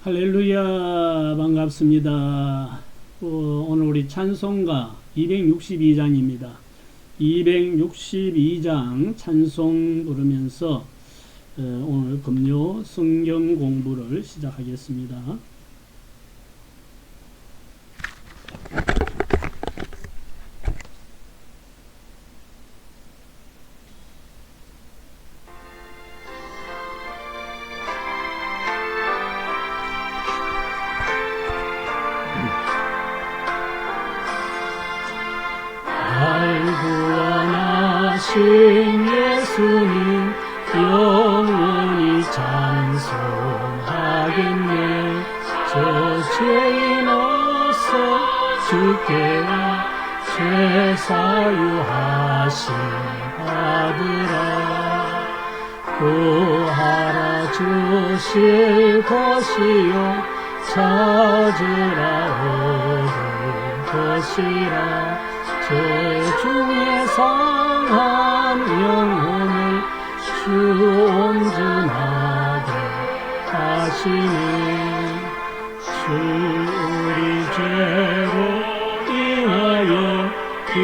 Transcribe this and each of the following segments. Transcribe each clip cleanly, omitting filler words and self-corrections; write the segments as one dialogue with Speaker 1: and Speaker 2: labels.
Speaker 1: 할렐루야, 반갑습니다. 오늘 우리 찬송가 262장입니다. 262장 찬송 부르면서 오늘 금요 성경 공부를 시작하겠습니다. 구원하신 예수님 영원히 찬송하겠네. 저 죄인 어서 주께 와 죄 사유하신 아들아, 구하라 주실 것이요 찾으라 얻을 것이라. 죄 중에 상한 영혼을 주 온전하게 하시네. 주 우리 죄로 인하여 피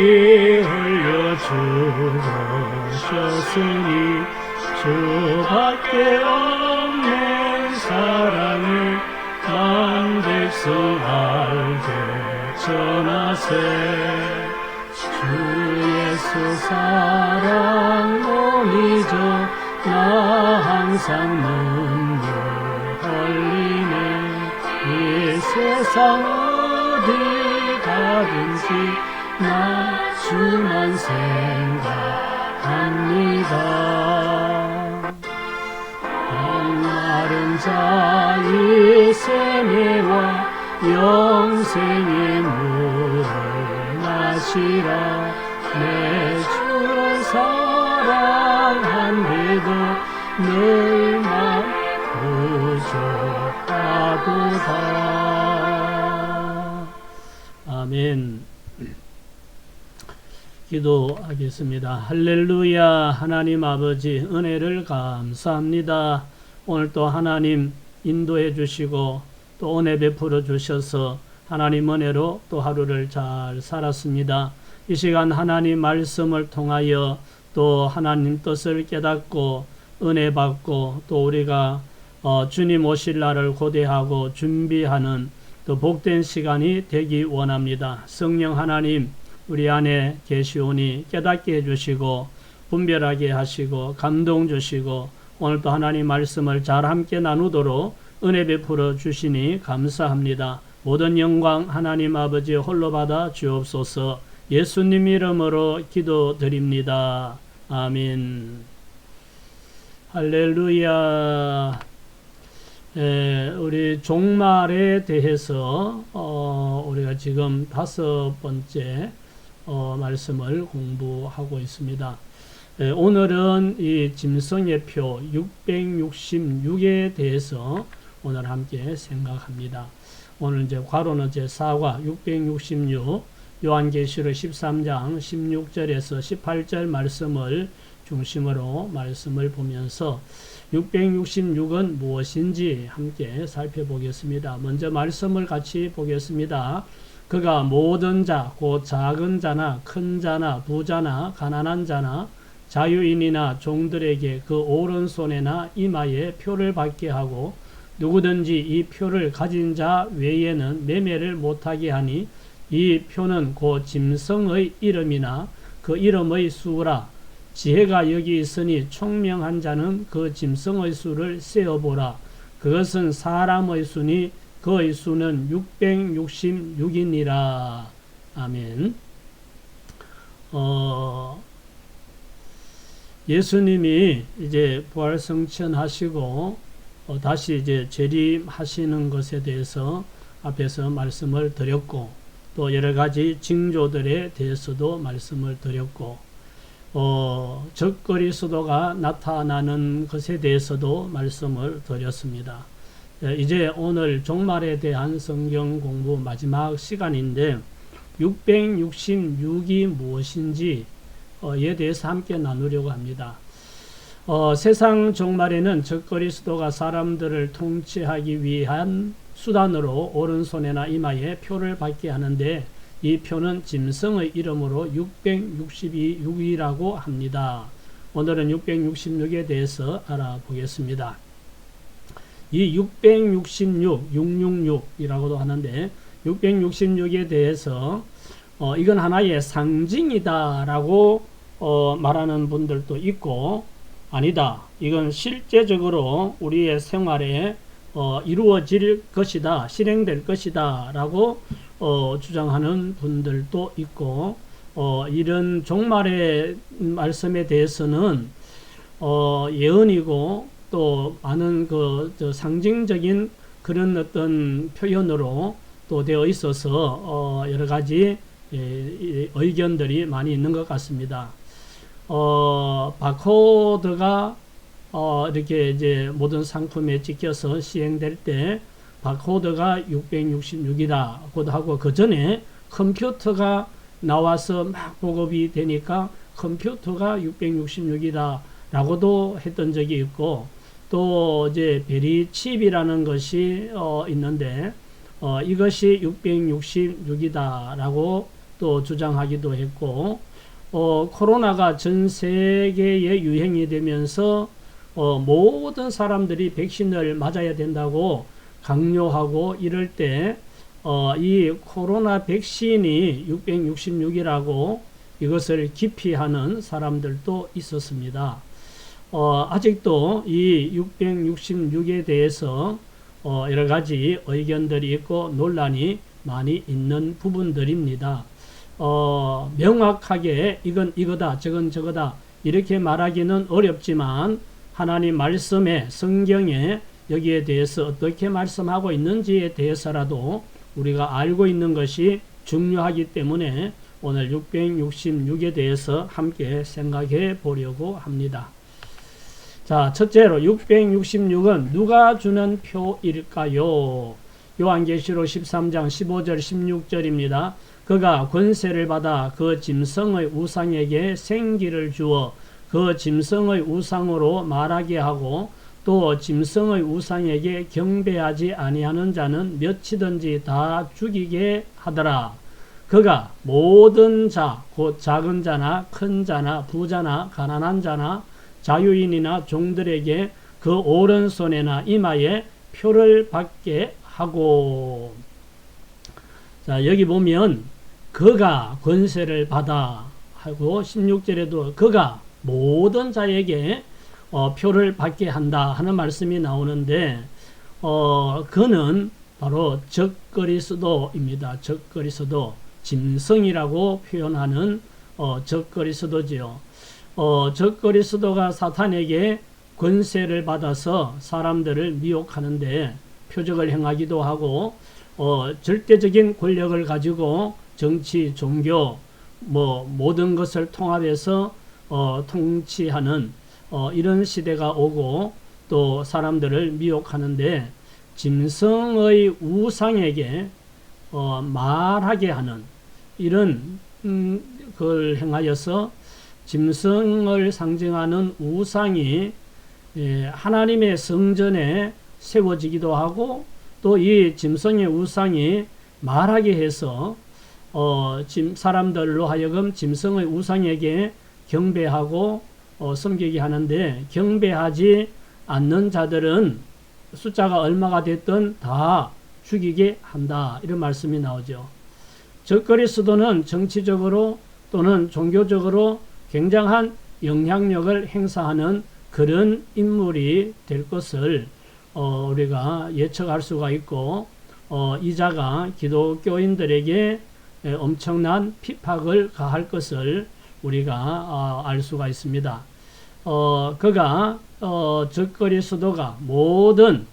Speaker 1: 흘려 죽으셨으니 주밖에 없는 사랑을 만 백성 알게 전하세. 주 예수 사랑 오니저 나 항상 눈물 흘리네. 이 세상 어디 가든지 나 주만 생각합니다. 목마른 자의 세매와 영생의 물을 마시라. 내 주를 사랑한데도 늘만 부족하도다. 아멘. 기도하겠습니다. 할렐루야. 하나님 아버지 은혜를 감사합니다. 오늘 또 하나님 인도해 주시고 또 은혜 베풀어 주셔서 하나님 은혜로 또 하루를 잘 살았습니다. 이 시간 하나님 말씀을 통하여 또 하나님 뜻을 깨닫고 은혜 받고 또 우리가 주님 오실 날을 고대하고 준비하는 또 복된 시간이 되기 원합니다. 성령 하나님 우리 안에 계시오니 깨닫게 해주시고 분별하게 하시고 감동 주시고 오늘도 하나님 말씀을 잘 함께 나누도록 은혜 베풀어 주시니 감사합니다. 모든 영광 하나님 아버지 홀로 받아 주옵소서. 예수님 이름으로 기도드립니다. 아멘. 할렐루야. 우리 종말에 대해서 우리가 지금 5번째 말씀을 공부하고 있습니다. 오늘은 이 짐승의 표 666에 대해서 오늘 함께 생각합니다. 오늘 이제 괄호는 제4과 666 요한계시록 13장 16절에서 18절 말씀을 중심으로 말씀을 보면서 666은 무엇인지 함께 살펴보겠습니다. 먼저 말씀을 같이 보겠습니다. 그가 모든 자, 곧 작은 자나 큰 자나 부자나 가난한 자나 자유인이나 종들에게 그 오른손에나 이마에 표를 받게 하고 누구든지 이 표를 가진 자 외에는 매매를 못하게 하니 이 표는 곧 짐승의 이름이나 그 이름의 수라. 지혜가 여기 있으니 총명한 자는 그 짐승의 수를 세어보라. 그것은 사람의 수니 그의 수는 666이니라. 아멘. 예수님이 이제 부활승천하시고 다시 이제 재림하시는 것에 대해서 앞에서 말씀을 드렸고 또 여러 가지 징조들에 대해서도 말씀을 드렸고 적그리스도가 나타나는 것에 대해서도 말씀을 드렸습니다. 이제 오늘 종말에 대한 성경 공부 마지막 시간인데 666이 무엇인지에 대해서 함께 나누려고 합니다. 세상 종말에는 적그리스도가 사람들을 통치하기 위한 수단으로 오른손이나 이마에 표를 받게 하는데 이 표는 짐승의 이름으로 666이라고 합니다. 오늘은 666에 대해서 알아보겠습니다. 이 666, 666이라고도 하는데 666에 대해서 이건 하나의 상징이다라고 말하는 분들도 있고 아니다. 이건 실제적으로 우리의 생활에 이루어질 것이다. 실행될 것이다. 라고 주장하는 분들도 있고 이런 종말의 말씀에 대해서는 예언이고 또 많은 상징적인 그런 어떤 표현으로 또 되어 있어서 여러 가지 의견들이 많이 있는 것 같습니다. 바코드가 이렇게 이제 모든 상품에 찍혀서 시행될 때 바코드가 666이라고도 하고 그 전에 컴퓨터가 나와서 막 보급이 되니까 컴퓨터가 666이다라고도 했던 적이 있고 또 이제 베리칩이라는 것이 있는데 이것이 666이다라고 또 주장하기도 했고 코로나가 전 세계에 유행이 되면서 모든 사람들이 백신을 맞아야 된다고 강요하고 이럴 때 이 코로나 백신이 666이라고 이것을 기피하는 사람들도 있었습니다. 아직도 이 666에 대해서 여러 가지 의견들이 있고 논란이 많이 있는 부분들입니다. 명확하게 이건 이거다, 저건 저거다 이렇게 말하기는 어렵지만 하나님 말씀에 성경에 여기에 대해서 어떻게 말씀하고 있는지에 대해서라도 우리가 알고 있는 것이 중요하기 때문에 오늘 666에 대해서 함께 생각해 보려고 합니다. 자, 첫째로 666은 누가 주는 표일까요? 요한계시록 13장 15절 16절입니다. 그가 권세를 받아 그 짐승의 우상에게 생기를 주어 그 짐승의 우상으로 말하게 하고 또 짐승의 우상에게 경배하지 아니하는 자는 몇이든지 다 죽이게 하더라. 그가 모든 자, 곧 작은 자나 큰 자나 부자나 가난한 자나 자유인이나 종들에게 그 오른손에나 이마에 표를 받게 하고. 자, 여기 보면 그가 권세를 받아 하고 16절에도 그가 모든 자에게 표를 받게 한다 하는 말씀이 나오는데 그는 바로 적그리스도입니다. 적그리스도, 짐승이라고 표현하는 적그리스도지요. 적그리스도가 사탄에게 권세를 받아서 사람들을 미혹하는데 표적을 행하기도 하고 절대적인 권력을 가지고 정치, 종교 모든 것을 통합해서 통치하는 이런 시대가 오고 또 사람들을 미혹하는데 짐승의 우상에게 말하게 하는 이런 걸 행하여서 짐승을 상징하는 우상이 하나님의 성전에 세워지기도 하고 또 이 짐승의 우상이 말하게 해서 사람들로 하여금 짐승의 우상에게 경배하고 섬기게 하는데 경배하지 않는 자들은 숫자가 얼마가 됐든 다 죽이게 한다 이런 말씀이 나오죠. 적그리스도는 정치적으로 또는 종교적으로 굉장한 영향력을 행사하는 그런 인물이 될 것을 우리가 예측할 수가 있고 이 자가 기독교인들에게 엄청난 핍박을 가할 것을 우리가 알 수가 있습니다. 그가 적그리스도가 모든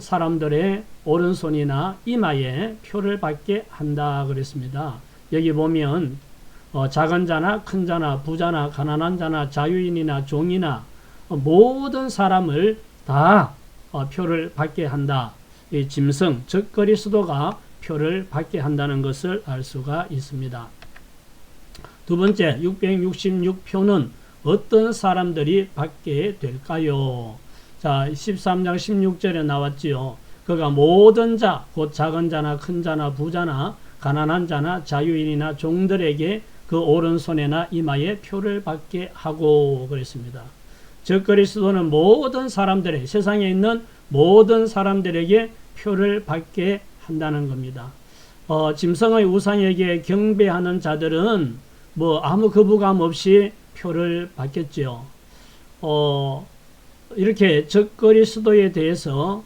Speaker 1: 사람들의 오른손이나 이마에 표를 받게 한다 그랬습니다. 여기 보면 작은 자나 큰 자나 부자나 가난한 자나 자유인이나 종이나 모든 사람을 다 표를 받게 한다. 이 짐승 적그리스도가 표를 받게 한다는 것을 알 수가 있습니다. 두 번째 666표는 어떤 사람들이 받게 될까요? 자, 13장 16절에 나왔지요. 그가 모든 자, 곧 작은 자나 큰 자나 부자나 가난한 자나 자유인이나 종들에게 그 오른손에나 이마에 표를 받게 하고 그랬습니다. 즉 그리스도는 모든 사람들의, 세상에 있는 모든 사람들에게 표를 받게 한다는 겁니다. 짐승의 우상에게 경배하는 자들은 뭐 아무 거부감 없이 표를 받겠죠. 이렇게 적 그리스도에 대해서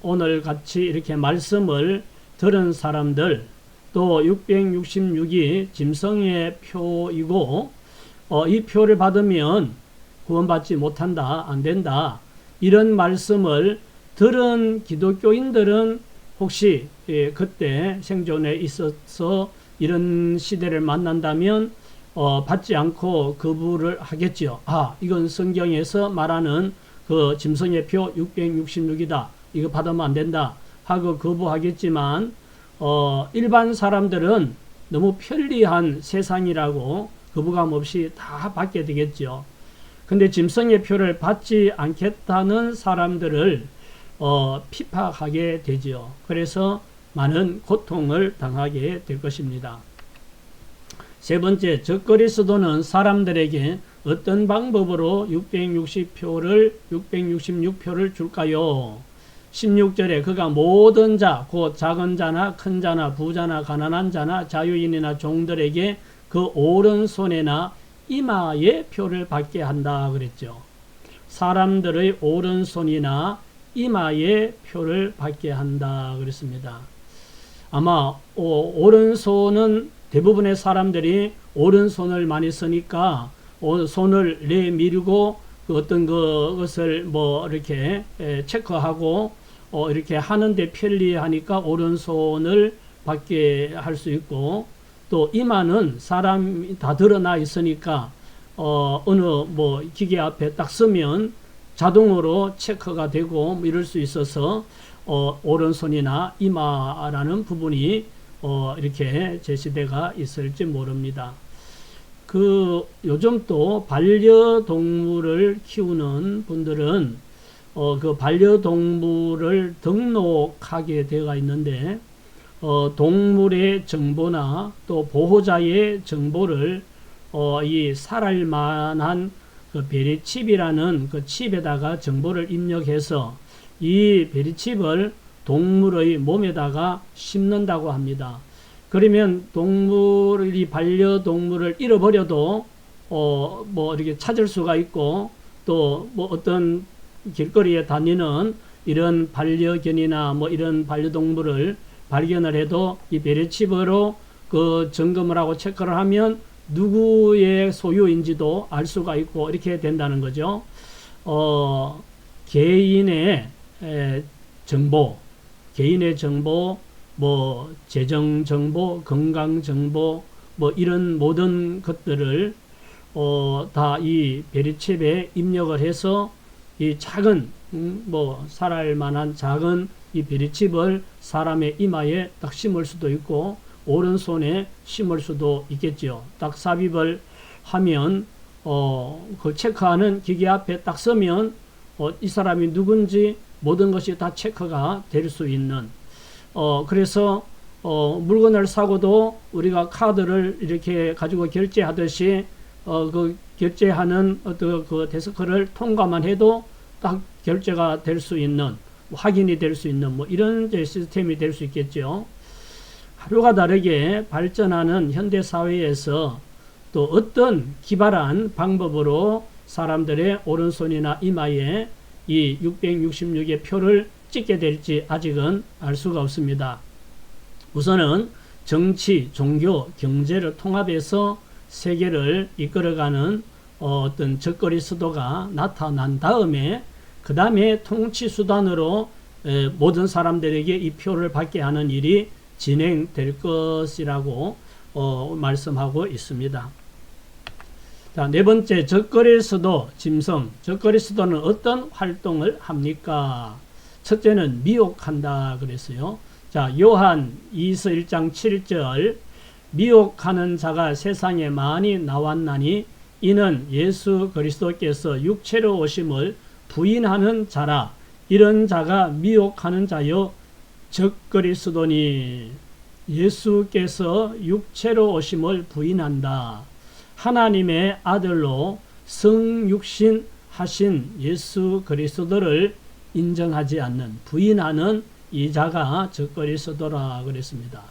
Speaker 1: 오늘 같이 이렇게 말씀을 들은 사람들, 또 666이 짐승의 표이고 이 표를 받으면 구원받지 못한다, 안 된다, 이런 말씀을 들은 기독교인들은 혹시 그때 생존에 있어서 이런 시대를 만난다면 받지 않고 거부를 하겠지요. 아, 이건 성경에서 말하는 그 짐승의 표 666이다. 이거 받으면 안 된다 하고 거부하겠지만 일반 사람들은 너무 편리한 세상이라고 거부감 없이 다 받게 되겠죠. 근데 짐승의 표를 받지 않겠다는 사람들을 피파하게 되죠. 그래서 많은 고통을 당하게 될 것입니다. 세 번째, 적 그리스도는 사람들에게 어떤 방법으로 666표를 줄까요? 16절에 그가 모든 자, 곧 작은 자나 큰 자나 부자나 가난한 자나 자유인이나 종들에게 그 오른손에나 이마에 표를 받게 한다 그랬죠. 사람들의 오른손이나 이마에 표를 받게 한다 그랬습니다. 아마 오른손은 대부분의 사람들이 오른손을 많이 쓰니까 손을 내밀고 어떤 것을 뭐 이렇게 체크하고 이렇게 하는데 편리하니까 오른손을 받게 할 수 있고, 또 이마는 사람이 다 드러나 있으니까 어느 뭐 기계 앞에 딱 서면 자동으로 체크가 되고 뭐 이럴 수 있어서 오른손이나 이마라는 부분이 이렇게 제시대가 있을지 모릅니다. 요즘 또 반려동물을 키우는 분들은 그 반려동물을 등록하게 되어 있는데 동물의 정보나 또 보호자의 정보를 이 살할 만한 그 베리칩이라는 그 칩에다가 정보를 입력해서 이 베리칩을 동물의 몸에다가 심는다고 합니다. 그러면 동물이 반려동물을 잃어버려도 뭐 이렇게 찾을 수가 있고, 또 뭐 어떤 길거리에 다니는 이런 반려견이나 뭐 이런 반려동물을 발견을 해도 이 베리칩으로 그 점검을 하고 체크를 하면 누구의 소유인지도 알 수가 있고 이렇게 된다는 거죠. 개인의 정보, 뭐 재정 정보, 건강 정보, 뭐 이런 모든 것들을 다 이 베리칩에 입력을 해서 이 작은 뭐 살할 만한 작은 이 베리칩을 사람의 이마에 딱 심을 수도 있고 오른손에 심을 수도 있겠죠. 딱 삽입을 하면 그 체크하는 기계 앞에 딱 서면 이 사람이 누군지 모든 것이 다 체크가 될 수 있는, 그래서 물건을 사고도 우리가 카드를 이렇게 가지고 결제하듯이 그 결제하는 어떤 그 데스크를 통과만 해도 딱 결제가 될 수 있는, 확인이 될 수 있는 뭐 이런 시스템이 될 수 있겠죠. 하루가 다르게 발전하는 현대 사회에서 또 어떤 기발한 방법으로 사람들의 오른손이나 이마에 이 666의 표를 찍게 될지 아직은 알 수가 없습니다. 우선은 정치, 종교, 경제를 통합해서 세계를 이끌어가는 어떤 적그리스도가 나타난 다음에 그 다음에 통치 수단으로 모든 사람들에게 이 표를 받게 하는 일이 진행될 것이라고 말씀하고 있습니다. 자, 네 번째, 적그리스도 짐승. 적그리스도는 어떤 활동을 합니까? 첫째는 미혹한다 그랬어요. 자, 요한 2서 1장 7절, 미혹하는 자가 세상에 많이 나왔나니 이는 예수 그리스도께서 육체로 오심을 부인하는 자라. 이런 자가 미혹하는 자요 적그리스도니. 예수께서 육체로 오심을 부인한다. 하나님의 아들로 성육신 하신 예수 그리스도를 인정하지 않는, 부인하는 이 자가 적그리스도라 그랬습니다.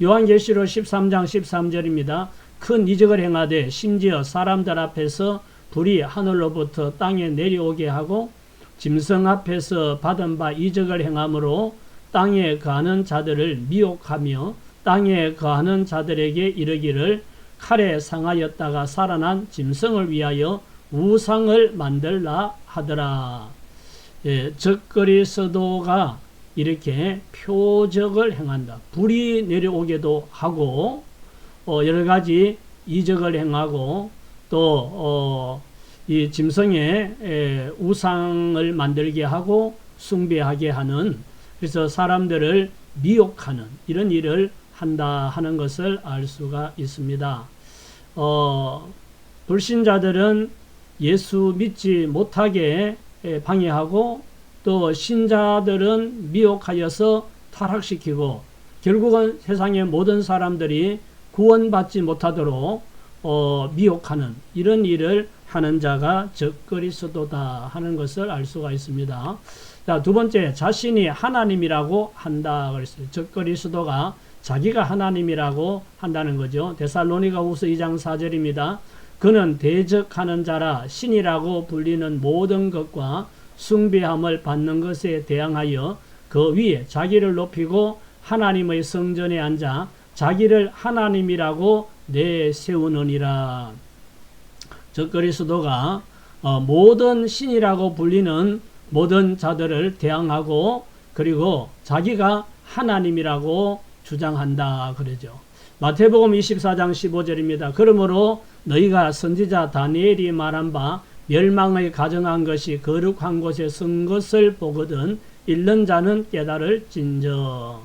Speaker 1: 요한계시록 13장 13절입니다. 큰 이적을 행하되 심지어 사람들 앞에서 불이 하늘로부터 땅에 내려오게 하고 짐승 앞에서 받은 바 이적을 행함으로 땅에 거하는 자들을 미혹하며 땅에 거하는 자들에게 이르기를 칼에 상하였다가 살아난 짐승을 위하여 우상을 만들라 하더라. 적그리스도가 이렇게 표적을 행한다. 불이 내려오기도 하고 여러 가지 이적을 행하고 또 이 짐승의 우상을 만들게 하고 숭배하게 하는, 그래서 사람들을 미혹하는 이런 일을 한다 하는 것을 알 수가 있습니다. 불신자들은 예수 믿지 못하게 방해하고 또 신자들은 미혹하여서 타락시키고 결국은 세상의 모든 사람들이 구원받지 못하도록 미혹하는 이런 일을 하는 자가 적그리스도다 하는 것을 알 수가 있습니다. 자, 두 번째, 자신이 하나님이라고 한다 그랬어요. 적그리스도가 자기가 하나님이라고 한다는 거죠. 데살로니가후서 2장 4절입니다. 그는 대적하는 자라 신이라고 불리는 모든 것과 숭배함을 받는 것에 대항하여 그 위에 자기를 높이고 하나님의 성전에 앉아 자기를 하나님이라고 내세우느니라. 적그리스도가 모든 신이라고 불리는 모든 자들을 대항하고 그리고 자기가 하나님이라고 주장한다 그러죠. 마태복음 24장 15절입니다. 그러므로 너희가 선지자 다니엘이 말한 바 멸망의 가정한 것이 거룩한 곳에 선 것을 보거든 읽는 자는 깨달을진저.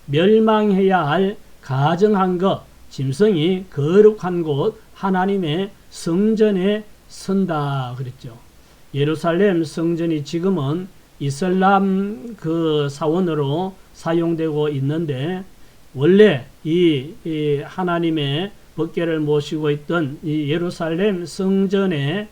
Speaker 1: 멸망해야 할 가정한 것, 짐승이 거룩한 곳 하나님의 성전에 선다 그랬죠. 예루살렘 성전이 지금은 이슬람 그 사원으로 사용되고 있는데 원래 이 하나님의 법궤를 모시고 있던 이 예루살렘 성전에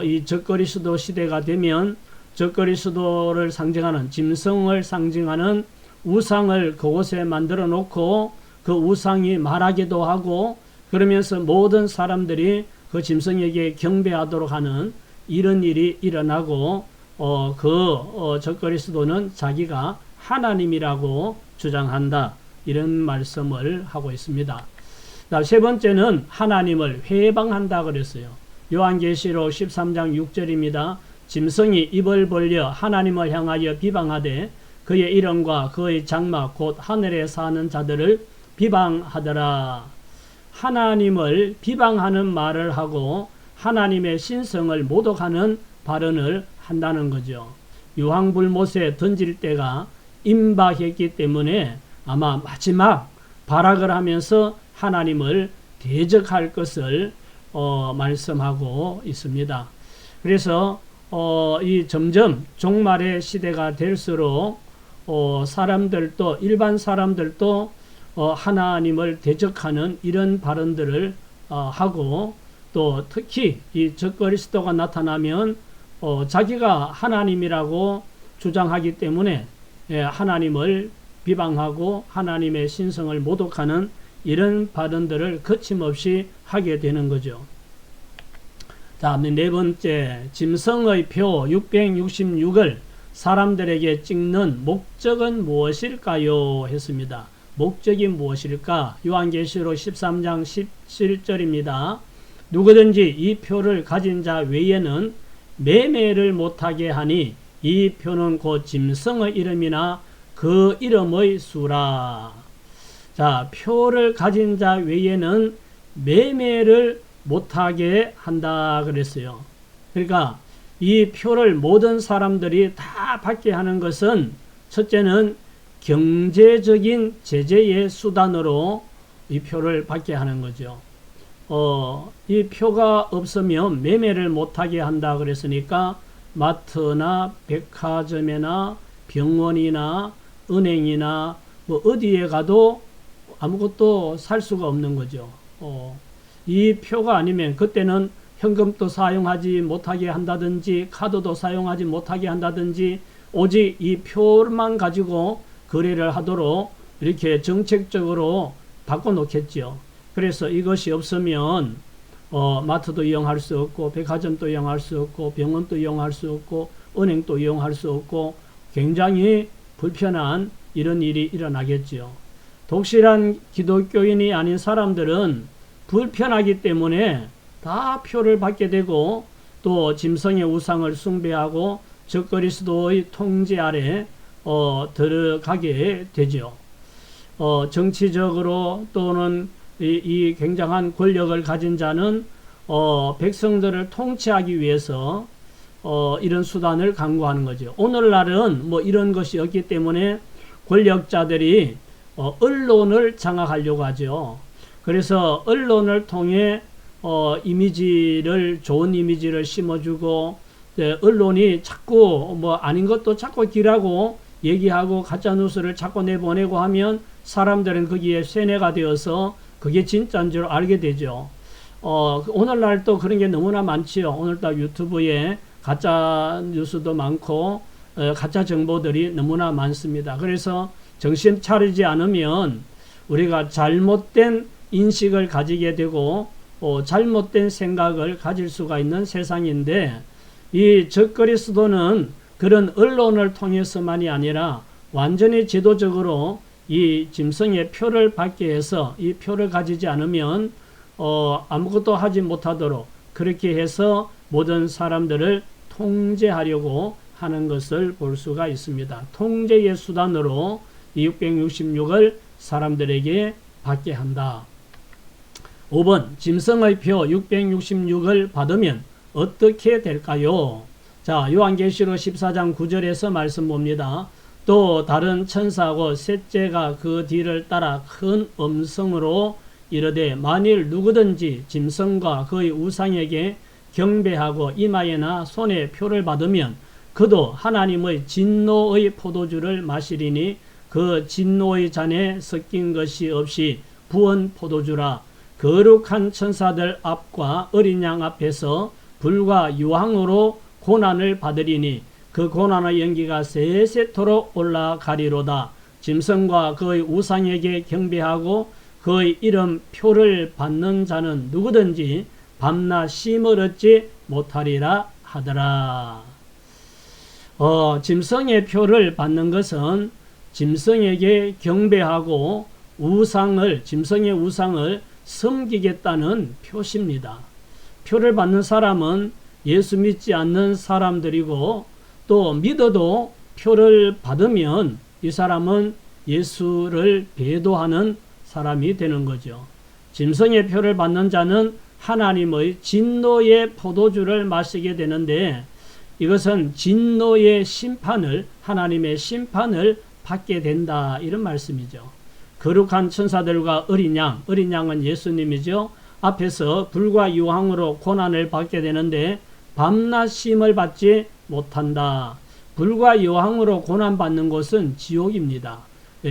Speaker 1: 이 적그리스도 시대가 되면 적그리스도를 상징하는 짐승을 상징하는 우상을 그곳에 만들어 놓고 그 우상이 말하기도 하고 그러면서 모든 사람들이 그 짐승에게 경배하도록 하는 이런 일이 일어나고 적그리스도는 자기가 하나님이라고 주장한다 이런 말씀을 하고 있습니다. 세 번째는 하나님을 회방한다 그랬어요. 요한계시록 13장 6절입니다. 짐승이 입을 벌려 하나님을 향하여 비방하되 그의 이름과 그의 장막 곧 하늘에 사는 자들을 비방하더라. 하나님을 비방하는 말을 하고 하나님의 신성을 모독하는 발언을 한다는 거죠. 유황불못에 던질 때가 임박했기 때문에 아마 마지막 발악을 하면서 하나님을 대적할 것을 말씀하고 있습니다. 그래서 이 점점 종말의 시대가 될수록 사람들도 일반 사람들도 하나님을 대적하는 이런 발언들을 하고 또 특히 이 적그리스도가 나타나면 자기가 하나님이라고 주장하기 때문에 하나님을 비방하고 하나님의 신성을 모독하는 이런 발언들을 거침없이 하게 되는 거죠. 자, 네 번째, 짐승의 표 666을 사람들에게 찍는 목적은 무엇일까요? 했습니다. 목적이 무엇일까? 요한계시록 13장 17절입니다. 누구든지 이 표를 가진 자 외에는 매매를 못하게 하니 이 표는 곧 짐승의 이름이나 그 이름의 수라. 자, 표를 가진 자 외에는 매매를 못하게 한다 그랬어요. 그러니까 이 표를 모든 사람들이 다 받게 하는 것은 첫째는 경제적인 제재의 수단으로 이 표를 받게 하는 거죠. 이 표가 없으면 매매를 못하게 한다 그랬으니까 마트나 백화점이나 병원이나 은행이나 뭐 어디에 가도 아무것도 살 수가 없는 거죠. 이 표가 아니면 그때는 현금도 사용하지 못하게 한다든지 카드도 사용하지 못하게 한다든지 오직 이 표만 가지고 거래를 하도록 이렇게 정책적으로 바꿔놓겠죠. 그래서 이것이 없으면 마트도 이용할 수 없고 백화점도 이용할 수 없고 병원도 이용할 수 없고 은행도 이용할 수 없고 굉장히 불편한 이런 일이 일어나겠지요. 독실한 기독교인이 아닌 사람들은 불편하기 때문에 다 표를 받게 되고 또 짐승의 우상을 숭배하고 적그리스도의 통제 아래 들어가게 되죠. 정치적으로 또는 이 굉장한 권력을 가진 자는 백성들을 통치하기 위해서 이런 수단을 강구하는 거죠. 오늘날은 뭐 이런 것이 없기 때문에 권력자들이 언론을 장악하려고 하죠. 그래서 언론을 통해 좋은 이미지를 심어주고, 언론이 자꾸 뭐 아닌 것도 자꾸 길하고 얘기하고 가짜뉴스를 자꾸 내보내고 하면 사람들은 거기에 세뇌가 되어서 그게 진짜인 줄 알게 되죠. 오늘날 또 그런 게 너무나 많지요. 오늘날 유튜브에 가짜 뉴스도 많고 가짜 정보들이 너무나 많습니다. 그래서 정신 차리지 않으면 우리가 잘못된 인식을 가지게 되고 잘못된 생각을 가질 수가 있는 세상인데, 이 적그리스도는 그런 언론을 통해서만이 아니라 완전히 지도적으로 이 짐승의 표를 받게 해서 이 표를 가지지 않으면 아무것도 하지 못하도록 그렇게 해서 모든 사람들을 통제하려고 하는 것을 볼 수가 있습니다. 통제의 수단으로 666을 사람들에게 받게 한다. 5번 짐승의 표 666을 받으면 어떻게 될까요? 자, 요한계시록 14장 9절에서 말씀 봅니다. 또 다른 천사하고 셋째가 그 뒤를 따라 큰 음성으로 이르되 만일 누구든지 짐승과 그의 우상에게 경배하고 이마에나 손에 표를 받으면 그도 하나님의 진노의 포도주를 마시리니 그 진노의 잔에 섞인 것이 없이 부은 포도주라. 거룩한 천사들 앞과 어린 양 앞에서 불과 유황으로 고난을 받으리니 그 고난의 연기가 세세토록 올라가리로다. 짐승과 그의 우상에게 경배하고 그의 이름 표를 받는 자는 누구든지 밤낮 쉼을 얻지 못하리라 하더라. 짐승의 표를 받는 것은 짐승에게 경배하고 짐승의 우상을 섬기겠다는 표시입니다. 표를 받는 사람은 예수 믿지 않는 사람들이고, 또 믿어도 표를 받으면 이 사람은 예수를 배도하는 사람이 되는 거죠. 짐승의 표를 받는 자는 하나님의 진노의 포도주를 마시게 되는데, 이것은 진노의 심판을, 하나님의 심판을 받게 된다, 이런 말씀이죠. 거룩한 천사들과 어린 양은 예수님이죠. 앞에서 불과 유황으로 고난을 받게 되는데 밤낮 쉼을 받지 못한다. 불과 유황으로 고난받는 곳은 지옥입니다.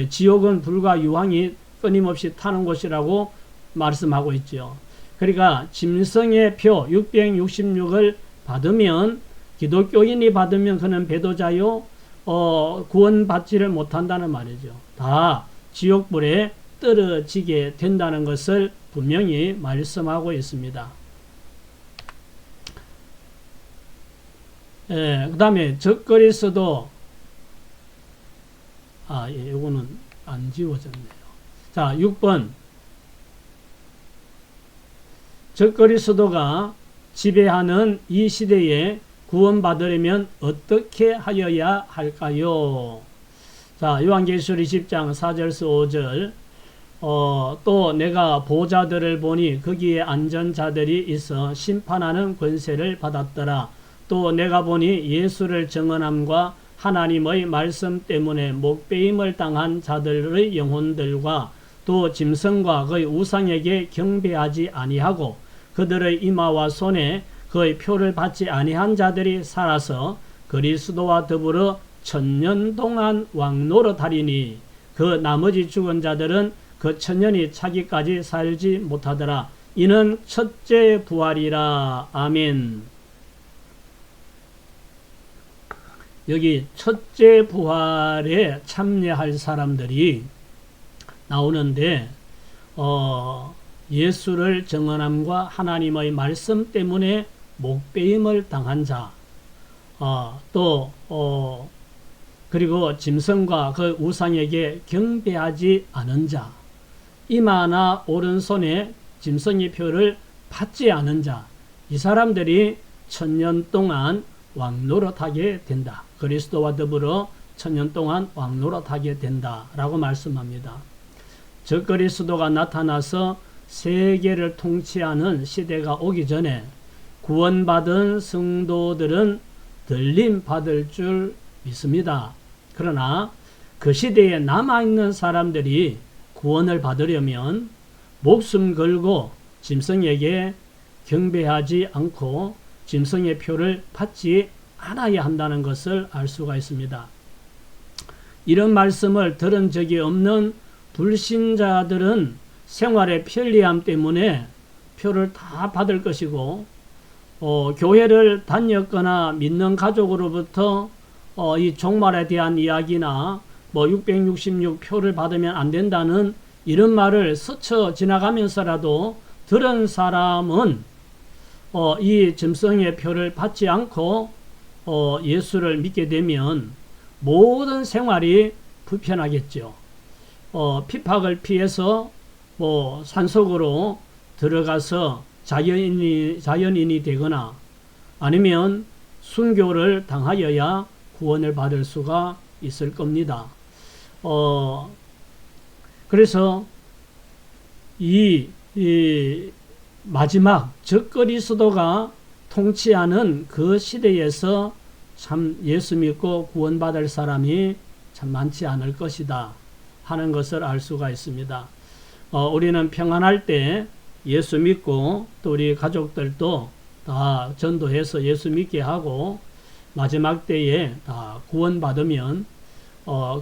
Speaker 1: 지옥은 불과 유황이 끊임없이 타는 곳이라고 말씀하고 있죠. 그러니까 짐승의 표 666을 받으면, 기독교인이 받으면 그는 배도자요, 구원받지를 못한다는 말이죠. 다 지옥불에 떨어지게 된다는 것을 분명히 말씀하고 있습니다. 그 다음에 적그리스도, 이거는 안 지워졌네요. 자, 6번. 적그리스도가 지배하는 이 시대에 구원받으려면 어떻게 하여야 할까요? 자, 요한계시록 20장 4절에서 5절. 또 내가 보좌들을 보니 거기에 앉은 자들이 있어 심판하는 권세를 받았더라. 또 내가 보니 예수를 증언함과 하나님의 말씀 때문에 목배임을 당한 자들의 영혼들과 또 짐승과 그의 우상에게 경배하지 아니하고 그들의 이마와 손에 그의 표를 받지 아니한 자들이 살아서 그리스도와 더불어 1000년 동안 왕노릇하리니 그 나머지 죽은 자들은 그 1000년이 차기까지 살지 못하더라. 이는 첫째 부활이라. 아멘. 여기 첫째 부활에 참여할 사람들이 나오는데 예수를 증언함과 하나님의 말씀 때문에 목배임을 당한 자, 그리고 짐승과 그 우상에게 경배하지 않은 자, 이마나 오른손에 짐승의 표를 받지 않은 자, 이 사람들이 1000년 동안 왕노릇하게 된다. 그리스도와 더불어 1000년 동안 왕노릇하게 된다 라고 말씀합니다. 저 그리스도가 나타나서 세계를 통치하는 시대가 오기 전에 구원받은 성도들은 들림 받을 줄 믿습니다. 그러나 그 시대에 남아있는 사람들이 구원을 받으려면 목숨 걸고 짐승에게 경배하지 않고 짐승의 표를 받지 않아야 한다는 것을 알 수가 있습니다. 이런 말씀을 들은 적이 없는 불신자들은 생활의 편리함 때문에 표를 다 받을 것이고 교회를 다녔거나 믿는 가족으로부터 이 종말에 대한 이야기나 666 표를 받으면 안 된다는 이런 말을 스쳐 지나가면서라도 들은 사람은 이 짐승의 표를 받지 않고 예수를 믿게 되면 모든 생활이 불편하겠죠. 핍박을 피해서 산속으로 들어가서 자연인이 되거나 아니면 순교를 당하여야 구원을 받을 수가 있을 겁니다. 그래서 이 마지막 적그리스도가 통치하는 그 시대에서 참 예수 믿고 구원받을 사람이 참 많지 않을 것이다 하는 것을 알 수가 있습니다. 우리는 평안할 때 예수 믿고 또 우리 가족들도 다 전도해서 예수 믿게 하고 마지막 때에 다 구원받으면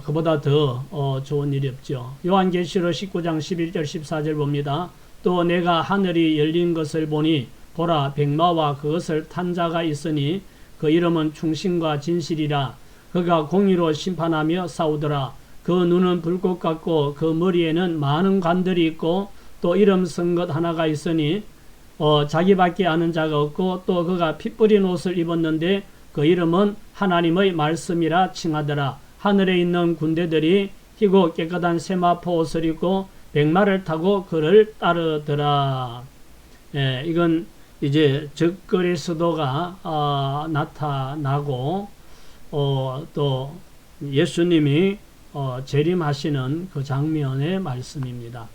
Speaker 1: 그보다 더 좋은 일이 없죠. 요한계시록 19장 11절 14절 봅니다. 또 내가 하늘이 열린 것을 보니 보라 백마와 그것을 탄 자가 있으니 그 이름은 충신과 진실이라. 그가 공의로 심판하며 싸우더라. 그 눈은 불꽃 같고 그 머리에는 많은 관들이 있고 또 이름 쓴 것 하나가 있으니 자기밖에 아는 자가 없고 또 그가 피 뿌린 옷을 입었는데 그 이름은 하나님의 말씀이라 칭하더라. 하늘에 있는 군대들이 희고 깨끗한 세마포 옷을 입고 백마를 타고 그를 따르더라. 이건 이제 적그리스도가 나타나고 또 예수님이 재림하시는 그 장면의 말씀입니다.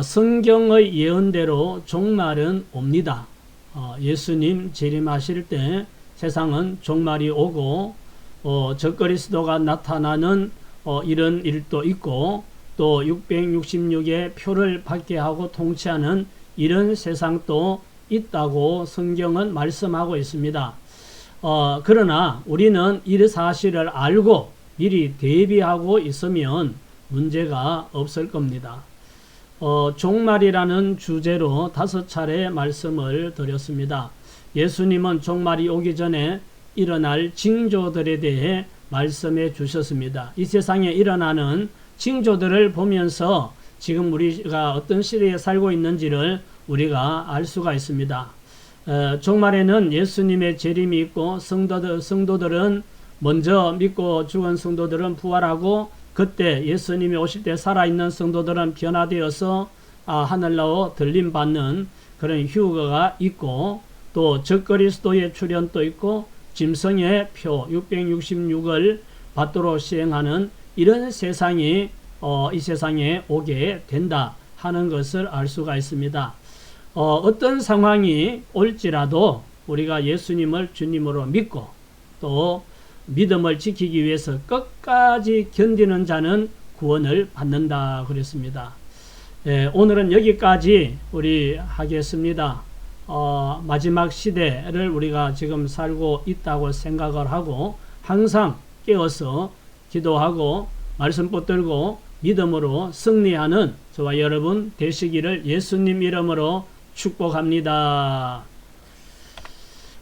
Speaker 1: 성경의 예언대로 종말은 옵니다. 예수님 재림하실 때 세상은 종말이 오고 적그리스도가 나타나는 이런 일도 있고 또 666의 표를 받게 하고 통치하는 이런 세상도 있다고 성경은 말씀하고 있습니다. 그러나 우리는 이 사실을 알고 미리 대비하고 있으면 문제가 없을 겁니다. 종말이라는 주제로 5차례 말씀을 드렸습니다. 예수님은 종말이 오기 전에 일어날 징조들에 대해 말씀해 주셨습니다. 이 세상에 일어나는 징조들을 보면서 지금 우리가 어떤 시대에 살고 있는지를 우리가 알 수가 있습니다. 종말에는 예수님의 재림이 있고 성도들은 먼저 믿고 죽은 성도들은 부활하고 그때 예수님이 오실 때 살아있는 성도들은 변화되어서 하늘나라 들림받는 그런 휴거가 있고 또 적그리스도의 출현도 있고 짐승의 표 666을 받도록 시행하는 이런 세상이 이 세상에 오게 된다 하는 것을 알 수가 있습니다. 어떤 상황이 올지라도 우리가 예수님을 주님으로 믿고 또 믿음을 지키기 위해서 끝까지 견디는 자는 구원을 받는다 그랬습니다. 오늘은 여기까지 우리 하겠습니다. 마지막 시대를 우리가 지금 살고 있다고 생각을 하고 항상 깨어서 기도하고 말씀 붙들고 믿음으로 승리하는 저와 여러분 되시기를 예수님 이름으로 축복합니다.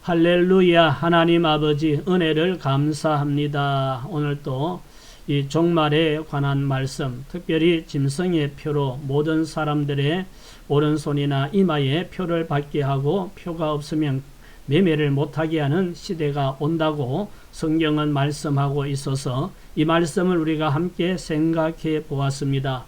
Speaker 1: 할렐루야. 하나님 아버지 은혜를 감사합니다. 오늘 또 이 종말에 관한 말씀, 특별히 짐승의 표로 모든 사람들의 오른손이나 이마에 표를 받게 하고 표가 없으면 매매를 못하게 하는 시대가 온다고 성경은 말씀하고 있어서 이 말씀을 우리가 함께 생각해 보았습니다.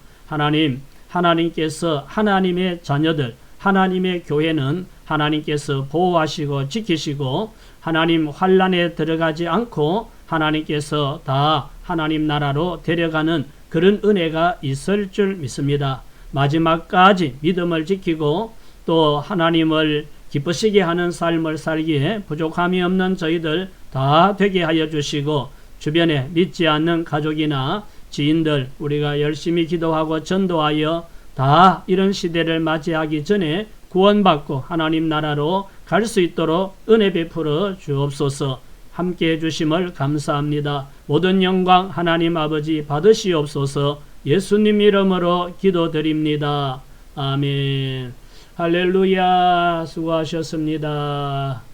Speaker 1: 하나님께서 하나님의 자녀들, 하나님의 교회는 하나님께서 보호하시고 지키시고 하나님 환란에 들어가지 않고 하나님께서 다 하나님 나라로 데려가는 그런 은혜가 있을 줄 믿습니다. 마지막까지 믿음을 지키고 또 하나님을 기쁘시게 하는 삶을 살기에 부족함이 없는 저희들 다 되게 하여 주시고 주변에 믿지 않는 가족이나 지인들 우리가 열심히 기도하고 전도하여 다 이런 시대를 맞이하기 전에 구원받고 하나님 나라로 갈 수 있도록 은혜 베풀어 주옵소서. 함께 해주심을 감사합니다. 모든 영광 하나님 아버지 받으시옵소서. 예수님 이름으로 기도드립니다. 아멘. 할렐루야. 수고하셨습니다.